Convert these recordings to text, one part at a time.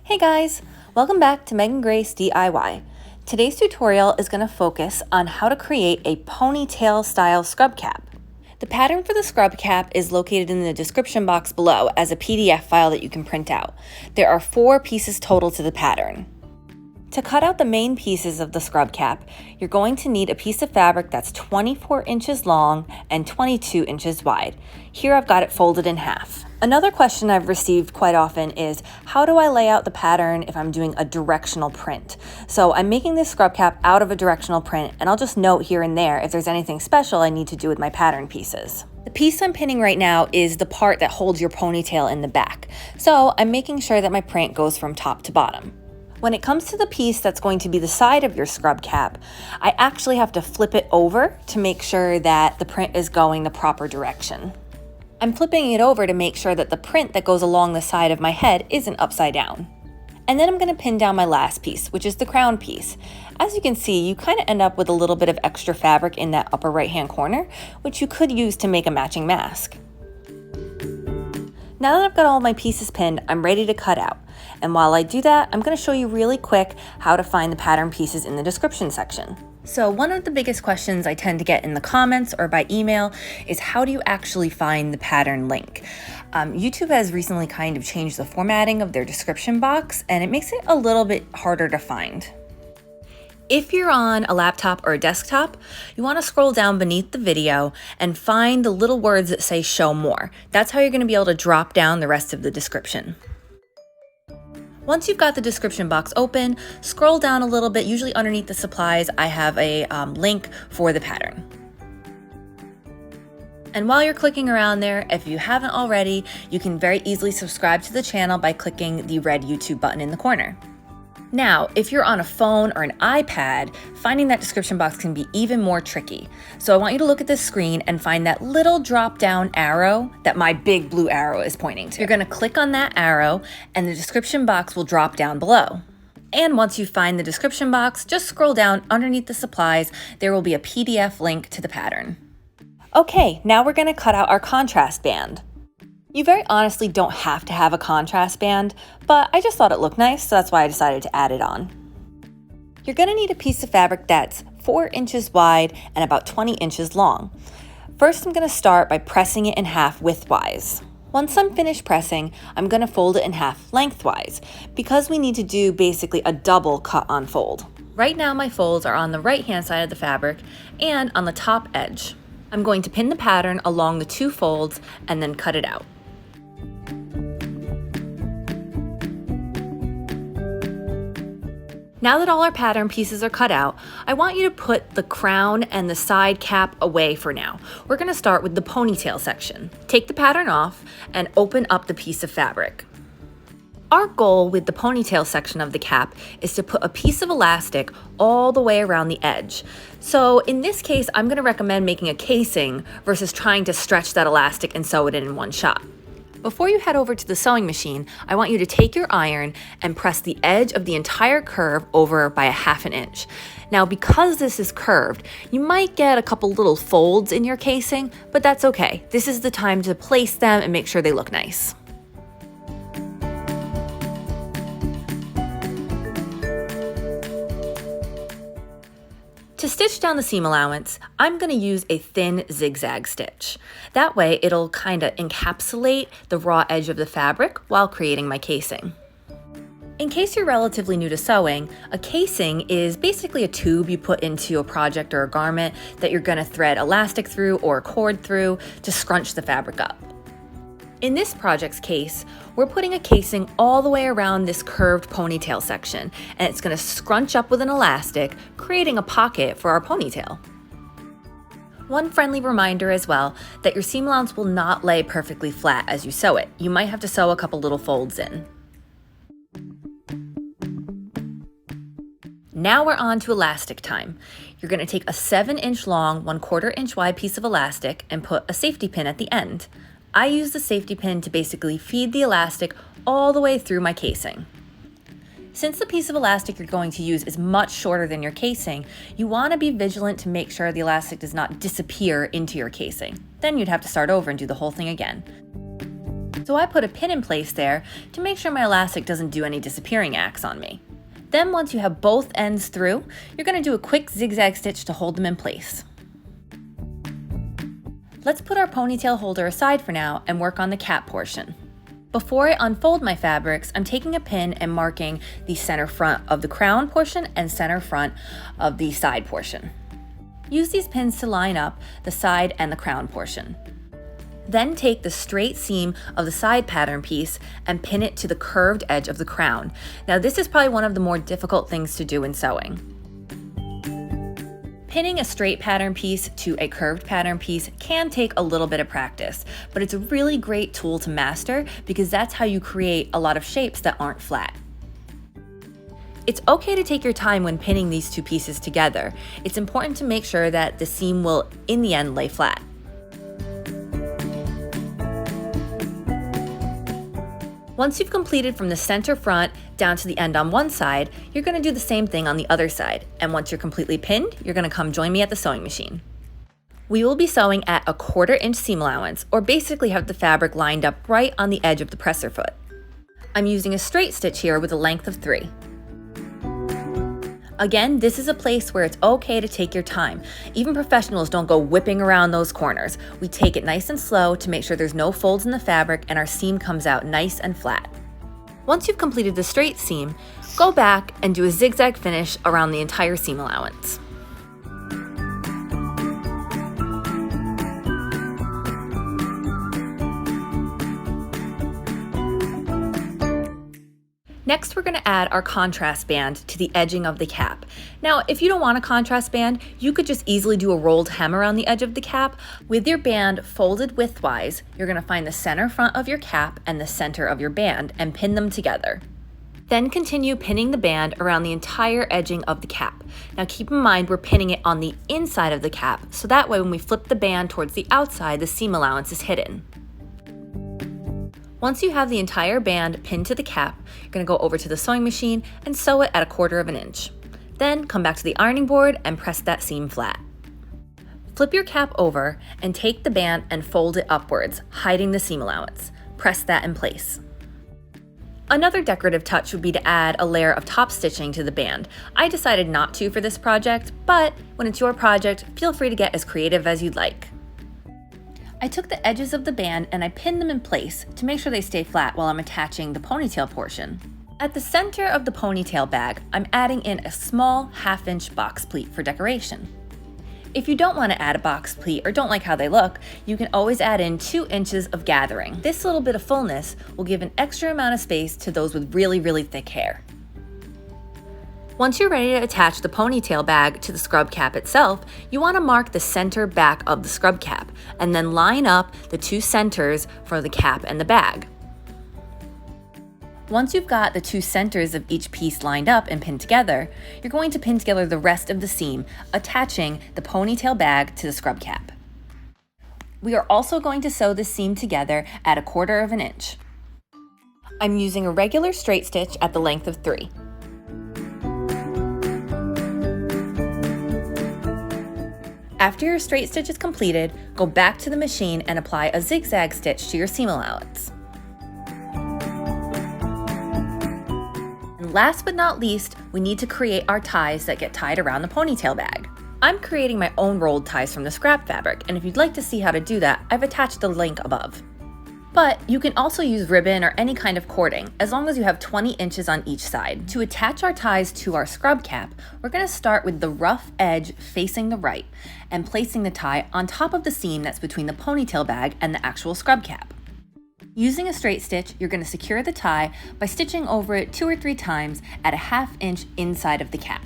Hey guys, welcome back to Megan Grace DIY. Today's tutorial is going to focus on how to create a ponytail style scrub cap. The pattern for the scrub cap is located in the description box below as a PDF file that you can print out. There are 4 pieces total to the pattern. To cut out the main pieces of the scrub cap, you're going to need a piece of fabric that's 24 inches long and 22 inches wide. Here I've got it folded in half. Another question I've received quite often is, how do I lay out the pattern if I'm doing a directional print? So I'm making this scrub cap out of a directional print, and I'll just note here and there if there's anything special I need to do with my pattern pieces. The piece I'm pinning right now is the part that holds your ponytail in the back. So I'm making sure that my print goes from top to bottom. When it comes to the piece that's going to be the side of your scrub cap, I actually have to flip it over to make sure that the print is going the proper direction. I'm flipping it over to make sure that the print that goes along the side of my head isn't upside down. And then I'm going to pin down my last piece, which is the crown piece. As you can see, you kind of end up with a little bit of extra fabric in that upper right hand corner, which you could use to make a matching mask. Now that I've got all my pieces pinned, I'm ready to cut out. And while I do that, I'm going to show you really quick how to find the pattern pieces in the description section. So one of the biggest questions I tend to get in the comments or by email is, how do you actually find the pattern link? YouTube has recently kind of changed the formatting of their description box, and it makes it a little bit harder to find. If you're on a laptop or a desktop, you want to scroll down beneath the video and find the little words that say show more. That's how you're going to be able to drop down the rest of the description. Once you've got the description box open, scroll down a little bit. Usually underneath the supplies, I have a link for the pattern. And while you're clicking around there, if you haven't already, you can very easily subscribe to the channel by clicking the red YouTube button in the corner. Now, if you're on a phone or an iPad, finding that description box can be even more tricky. So I want you to look at this screen and find that little drop-down arrow that my big blue arrow is pointing to. You're going to click on that arrow and the description box will drop down below. And once you find the description box, just scroll down underneath the supplies. There will be a PDF link to the pattern. Okay, now we're going to cut out our contrast band. You very honestly don't have to have a contrast band, but I just thought it looked nice, so that's why I decided to add it on. You're going to need a piece of fabric that's 4 inches wide and about 20 inches long. First, I'm going to start by pressing it in half widthwise. Once I'm finished pressing, I'm going to fold it in half lengthwise, because we need to do basically a double cut on fold. Right now my folds are on the right hand side of the fabric and on the top edge. I'm going to pin the pattern along the 2 folds and then cut it out. Now that all our pattern pieces are cut out, I want you to put the crown and the side cap away for now. We're going to start with the ponytail section. Take the pattern off and open up the piece of fabric. Our goal with the ponytail section of the cap is to put a piece of elastic all the way around the edge. So in this case, I'm going to recommend making a casing versus trying to stretch that elastic and sew it in one shot. Before you head over to the sewing machine, I want you to take your iron and press the edge of the entire curve over by 1/2 inch. Now, because this is curved, you might get a couple little folds in your casing, but that's okay. This is the time to place them and make sure they look nice. To stitch down the seam allowance, I'm going to use a thin zigzag stitch. That way it'll kind of encapsulate the raw edge of the fabric while creating my casing. In case you're relatively new to sewing, a casing is basically a tube you put into a project or a garment that you're going to thread elastic through or a cord through to scrunch the fabric up. In this project's case, we're putting a casing all the way around this curved ponytail section, and it's going to scrunch up with an elastic, creating a pocket for our ponytail. One friendly reminder as well, that your seam allowance will not lay perfectly flat as you sew it. You might have to sew a couple little folds in. Now we're on to elastic time. You're going to take a 7-inch long, 1/4 inch wide piece of elastic and put a safety pin at the end. I use the safety pin to basically feed the elastic all the way through my casing. Since the piece of elastic you're going to use is much shorter than your casing, you want to be vigilant to make sure the elastic does not disappear into your casing. Then you'd have to start over and do the whole thing again. So I put a pin in place there to make sure my elastic doesn't do any disappearing acts on me. Then once you have both ends through, you're going to do a quick zigzag stitch to hold them in place. Let's put our ponytail holder aside for now and work on the cap portion. Before I unfold my fabrics, I'm taking a pin and marking the center front of the crown portion and center front of the side portion. Use these pins to line up the side and the crown portion. Then take the straight seam of the side pattern piece and pin it to the curved edge of the crown. Now this is probably one of the more difficult things to do in sewing. Pinning a straight pattern piece to a curved pattern piece can take a little bit of practice, but it's a really great tool to master because that's how you create a lot of shapes that aren't flat. It's okay to take your time when pinning these two pieces together. It's important to make sure that the seam will, in the end, lay flat. Once you've completed from the center front down to the end on one side, you're going to do the same thing on the other side. And once you're completely pinned, you're going to come join me at the sewing machine. We will be sewing at a 1/4 inch seam allowance, or basically have the fabric lined up right on the edge of the presser foot. I'm using a straight stitch here with a length of 3. Again, this is a place where it's okay to take your time. Even professionals don't go whipping around those corners. We take it nice and slow to make sure there's no folds in the fabric and our seam comes out nice and flat. Once you've completed the straight seam, go back and do a zigzag finish around the entire seam allowance. Next, we're going to add our contrast band to the edging of the cap. Now, if you don't want a contrast band, you could just easily do a rolled hem around the edge of the cap. With your band folded widthwise, you're going to find the center front of your cap and the center of your band and pin them together. Then continue pinning the band around the entire edging of the cap. Now keep in mind we're pinning it on the inside of the cap, so that way when we flip the band towards the outside, the seam allowance is hidden. Once you have the entire band pinned to the cap, you're going to go over to the sewing machine and sew it at a 1/4 inch. Then come back to the ironing board and press that seam flat. Flip your cap over and take the band and fold it upwards, hiding the seam allowance. Press that in place. Another decorative touch would be to add a layer of top stitching to the band. I decided not to for this project, but when it's your project, feel free to get as creative as you'd like. I took the edges of the band and I pinned them in place to make sure they stay flat while I'm attaching the ponytail portion. At the center of the ponytail bag, I'm adding in a small 1/2 inch box pleat for decoration. If you don't want to add a box pleat or don't like how they look, you can always add in 2 inches of gathering. This little bit of fullness will give an extra amount of space to those with really thick hair. Once you're ready to attach the ponytail bag to the scrub cap itself, you want to mark the center back of the scrub cap and then line up the 2 centers for the cap and the bag. Once you've got the 2 centers of each piece lined up and pinned together, you're going to pin together the rest of the seam, attaching the ponytail bag to the scrub cap. We are also going to sew the seam together at a 1/4 inch. I'm using a regular straight stitch at the length of 3. After your straight stitch is completed, go back to the machine and apply a zigzag stitch to your seam allowance. And last but not least, we need to create our ties that get tied around the ponytail bag. I'm creating my own rolled ties from the scrap fabric, and if you'd like to see how to do that, I've attached the link above. But you can also use ribbon or any kind of cording, as long as you have 20 inches on each side. To attach our ties to our scrub cap, we're going to start with the rough edge facing the right and placing the tie on top of the seam that's between the ponytail bag and the actual scrub cap. Using a straight stitch, you're going to secure the tie by stitching over it 2 or 3 times at a 1/2 inch inside of the cap.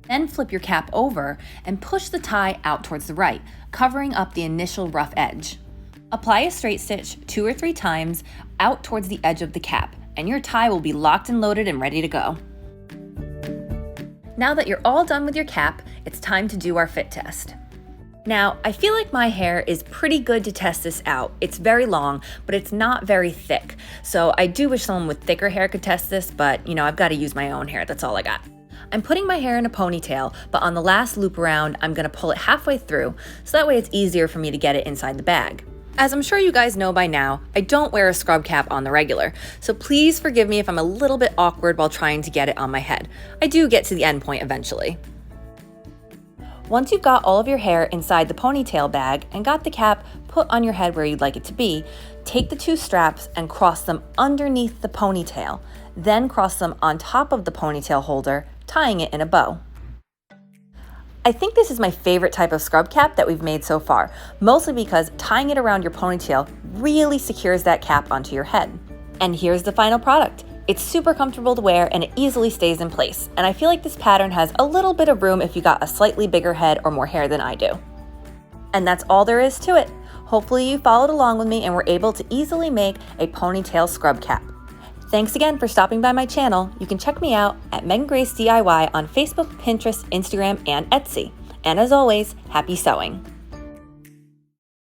Then flip your cap over and push the tie out towards the right, covering up the initial rough edge. Apply a straight stitch 2 or 3 times out towards the edge of the cap, and your tie will be locked and loaded and ready to go. Now that you're all done with your cap, it's time to do our fit test. Now, I feel like my hair is pretty good to test this out. It's very long, but it's not very thick. So I do wish someone with thicker hair could test this, but I've got to use my own hair. That's all I got. I'm putting my hair in a ponytail, but on the last loop around, I'm going to pull it halfway through, so that way it's easier for me to get it inside the bag. As I'm sure you guys know by now, I don't wear a scrub cap on the regular, so please forgive me if I'm a little bit awkward while trying to get it on my head. I do get to the end point eventually. Once you've got all of your hair inside the ponytail bag and got the cap put on your head where you'd like it to be, take the two straps and cross them underneath the ponytail, then cross them on top of the ponytail holder, tying it in a bow. I think this is my favorite type of scrub cap that we've made so far, mostly because tying it around your ponytail really secures that cap onto your head. And here's the final product. It's super comfortable to wear and it easily stays in place, and I feel like this pattern has a little bit of room if you got a slightly bigger head or more hair than I do. And that's all there is to it. Hopefully you followed along with me and were able to easily make a ponytail scrub cap. Thanks again for stopping by my channel. You can check me out at Megan Grace DIY on Facebook, Pinterest, Instagram, and Etsy. And as always, happy sewing!